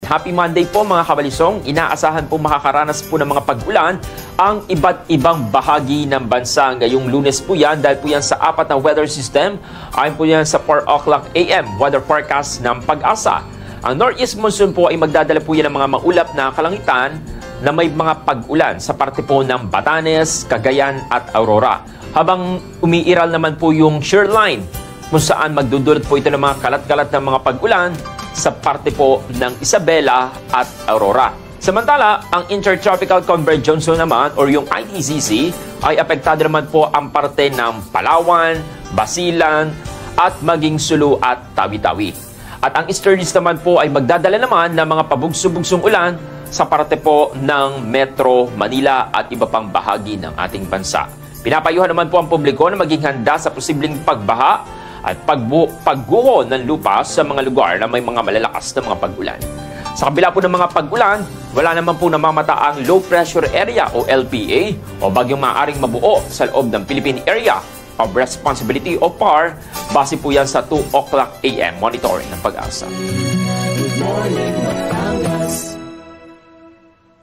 Happy Monday po mga kabalisong. Inaasahan po makakaranas po ng mga pag-ulan ang iba't ibang bahagi ng bansa. Ngayong Lunes po yan dahil po yan sa apat na weather system. Ayon po yan sa 4 o'clock AM weather forecast ng Pag-asa. Ang Northeast Monsoon po ay magdadala po yan ng mga maulap na kalangitan na may mga pag-ulan sa parte po ng Batanes, Cagayan at Aurora. Habang umiiral naman po yung shear line kung saan magdudulot po ito ng mga kalat-kalat ng mga pag-ulan sa parte po ng Isabela at Aurora. Samantala, ang Intertropical Convergence naman or yung ITCC ay apektado naman po ang parte ng Palawan, Basilan at maging Sulu at Tawi-Tawi. At ang easterlies naman po ay magdadala naman ng mga pabugso-bugsong ulan sa parte po ng Metro Manila at iba pang bahagi ng ating bansa. Pinapayuhan naman po ang publiko na maging handa sa posibleng pagbaha at pagguho ng lupa sa mga lugar na may mga malalakas na mga pag-ulan. Sa kabila po ng mga pag-ulan, wala naman po namamata ang low pressure area o LPA o bagyong maaaring mabuo sa loob ng Philippine Area of Responsibility o PAR base po yan sa 2 o'clock AM monitoring ng Pag-asa. Good morning, Batangas.